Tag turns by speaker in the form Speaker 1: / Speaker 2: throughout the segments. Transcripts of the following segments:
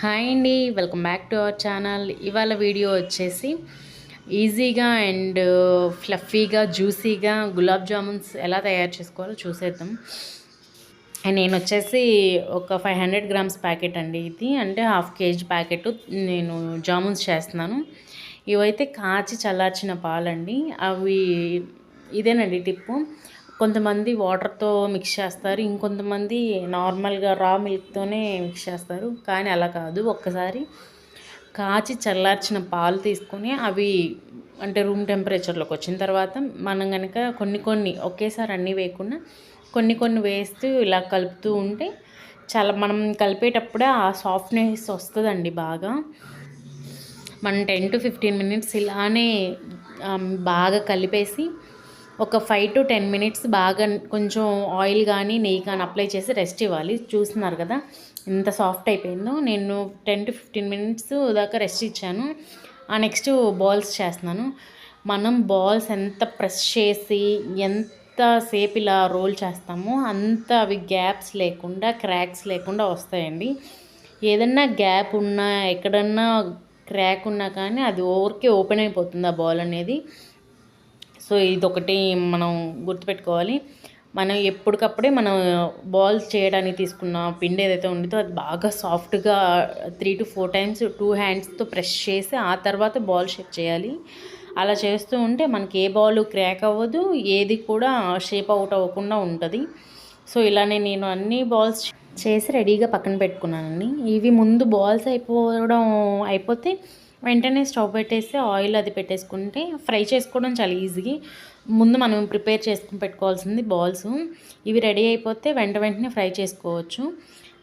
Speaker 1: Hi అండి, welcome back to our channel. ఇవాళ video వచ్చేసి ఈజీగా అండ్ ఫ్లఫీగా జ్యూసీగా గులాబ్ జామున్స్ ఎలా తయారు చేసుకోవాలో చూసేద్దాం. అండ్ నేను వచ్చేసి ఒక 500 గ్రామ్స్ ప్యాకెట్ అండి, ఇది అంటే హాఫ్ కేజీ ప్యాకెట్ నేను జామున్స్ చేస్తున్నాను. ఇవైతే కాచి చల్లార్చిన పాలండి. అవి ఇదేనండి టిప్పు. కొంతమంది వాటర్తో మిక్స్ చేస్తారు, ఇంకొంతమంది నార్మల్గా రా మిల్క్తోనే మిక్స్ చేస్తారు. కానీ అలా కాదు, ఒక్కసారి కాచి చల్లార్చిన పాలు తీసుకొని అవి అంటే రూమ్ టెంపరేచర్లోకి వచ్చిన తర్వాత మనం కనుక కొన్ని ఒకేసారి అన్నీ వేయకుండా కొన్ని వేస్తూ ఇలా కలుపుతూ ఉంటే చాలా మనం కలిపేటప్పుడే ఆ సాఫ్ట్నెస్ వస్తుందండి బాగా. మనం 10 to 15 మినిట్స్ ఇలానే బాగా కలిపేసి ఒక 5 to 10 మినిట్స్ బాగా కొంచెం ఆయిల్ కానీ నెయ్యి కానీ అప్లై చేసి రెస్ట్ ఇవ్వాలి. చూస్తున్నారు కదా ఎంత సాఫ్ట్ అయిపోయిందో. నేను 10 to 15 మినిట్స్ దాకా రెస్ట్ ఇచ్చాను. నెక్స్ట్ బాల్స్ చేస్తున్నాను. మనం బాల్స్ ఎంత ప్రెస్ చేసి ఎంతసేపు ఇలా రోల్ చేస్తామో అంత అవి గ్యాప్స్ లేకుండా క్రాక్స్ లేకుండా వస్తాయండి. ఏదన్నా గ్యాప్ ఉన్నా ఎక్కడన్నా క్రాక్ ఉన్నా కానీ అది ఊరికే ఓపెన్ అయిపోతుంది ఆ బాల్ అనేది. సో ఇదొకటి మనం గుర్తుపెట్టుకోవాలి. మనం ఎప్పటికప్పుడే మనం బాల్స్ చేయడానికి తీసుకున్న పిండి ఏదైతే ఉండితో అది బాగా సాఫ్ట్గా 3 to 4 టైమ్స్ 2 హ్యాండ్స్తో ప్రెస్ చేసి ఆ తర్వాత బాల్ షేప్ చేయాలి. అలా చేస్తూ ఉంటే మనకి ఏ బాల్ క్రాక్ అవ్వదు, ఏది కూడా షేప్ అవుట్ అవ్వకుండా ఉంటుంది. సో ఇలానే నేను అన్ని బాల్స్ చేసి రెడీగా పక్కన పెట్టుకున్నానండి. ఇవి ముందు బాల్స్ అయిపోతే వెంటనే స్టవ్ పెట్టేసి ఆయిల్ అది పెట్టేసుకుంటే ఫ్రై చేసుకోవడం చాలా ఈజీ. ముందు మనం ప్రిపేర్ చేసుకుని పెట్టుకోవాల్సింది బాల్స్. ఇవి రెడీ అయిపోతే వెంటనే ఫ్రై చేసుకోవచ్చు.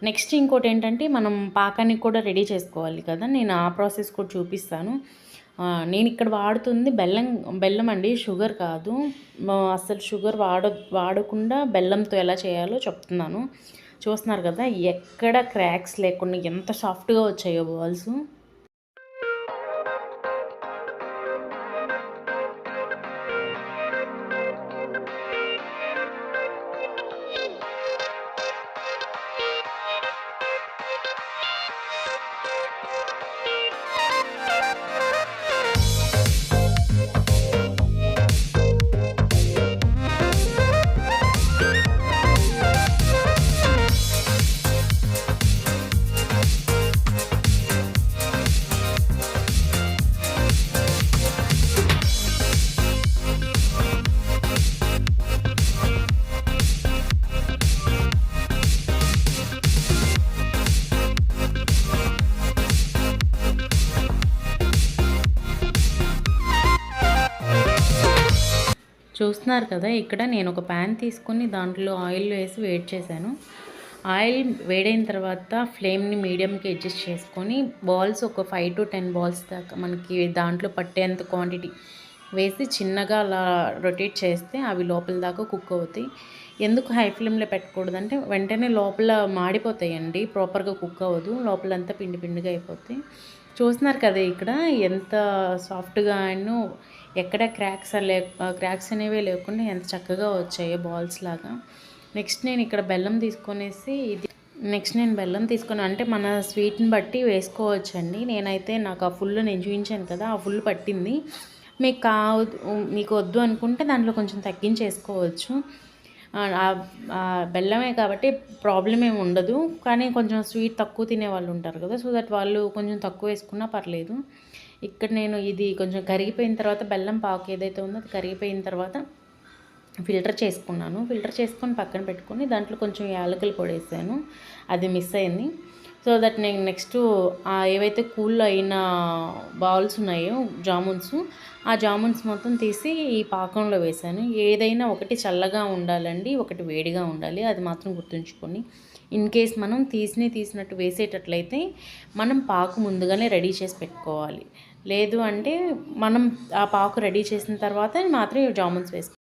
Speaker 1: నెక్స్ట్ ఇంకోటి ఏంటంటే మనం పాకాన్ని కూడా రెడీ చేసుకోవాలి కదా, నేను ఆ ప్రాసెస్ కూడా చూపిస్తాను. నేను ఇక్కడ వాడుతుంది బెల్లం అండి, షుగర్ కాదు. అసలు షుగర్ వాడకుండా బెల్లంతో ఎలా చేయాలో చెప్తున్నాను. చూస్తున్నారు కదా ఎక్కడ క్రాక్స్ లేకుండా ఎంత సాఫ్ట్గా వచ్చాయో బాల్స్. చూస్తున్నారు కదా ఇక్కడ నేను ఒక ప్యాన్ తీసుకొని దాంట్లో ఆయిల్ వేసి వేడి చేశాను. ఆయిల్ వేడైన తర్వాత ఫ్లేమ్ని మీడియంకి అడ్జస్ట్ చేసుకొని బాల్స్ ఒక 5 to 10 బాల్స్ దాకా మనకి దాంట్లో పట్టేంత క్వాంటిటీ వేసి చిన్నగా అలా రొటేట్ చేస్తే అవి లోపల దాకా కుక్ అవుతాయి. ఎందుకు హై ఫ్లేమ్లో పెట్టకూడదంటే వెంటనే లోపల మాడిపోతాయండి, ప్రాపర్గా కుక్ అవ్వదు, లోపలంతా పిండిగా అయిపోతాయి. చూస్తున్నారు కదా ఇక్కడ ఎంత సాఫ్ట్గా అండ్ ఎక్కడ క్రాక్స్ అనేవి లేకుండా ఎంత చక్కగా వచ్చాయో బాల్స్ లాగా. నెక్స్ట్ నేను ఇక్కడ బెల్లం తీసుకొని అంటే మన స్వీట్ని బట్టి వేసుకోవచ్చండి. నేనైతే నాకు ఆ ఫుల్ నేను చూపించాను కదా, ఆ ఫుల్ పట్టింది. మీకు వద్దు అనుకుంటే దాంట్లో కొంచెం తగ్గించేసుకోవచ్చు. బెల్లమే కాబట్టి ప్రాబ్లం ఏమి ఉండదు. కానీ కొంచెం స్వీట్ తక్కువ తినే వాళ్ళు ఉంటారు కదా, సో దట్ వాళ్ళు కొంచెం తక్కువ వేసుకున్నా పర్లేదు. ఇక్కడ నేను ఇది కొంచెం కరిగిపోయిన తర్వాత బెల్లం పాకు ఏదైతే ఉందో అది కరిగిపోయిన తర్వాత ఫిల్టర్ చేసుకొని పక్కన పెట్టుకొని దాంట్లో కొంచెం యాలకుల పొడి వేసాను, అది మిస్ అయింది. సో దట్ నేను నెక్స్ట్ ఏవైతే కూల్ అయిన బౌల్స్ ఉన్నాయో ఆ జామున్స్ మొత్తం తీసి ఈ పాకంలో వేసాను. ఏదైనా ఒకటి చల్లగా ఉండాలండి, ఒకటి వేడిగా ఉండాలి, అది మాత్రం గుర్తుంచుకొని. ఇన్ కేస్ మనం తీసినట్టు వేసేటట్లయితే మనం పాకు ముందుగానే రెడీ చేసి పెట్టుకోవాలి. లేదు అంటే మనం ఆ పాకు రెడీ చేసిన తర్వాత మాత్రం జామున్స్ వేసుకోవాలి.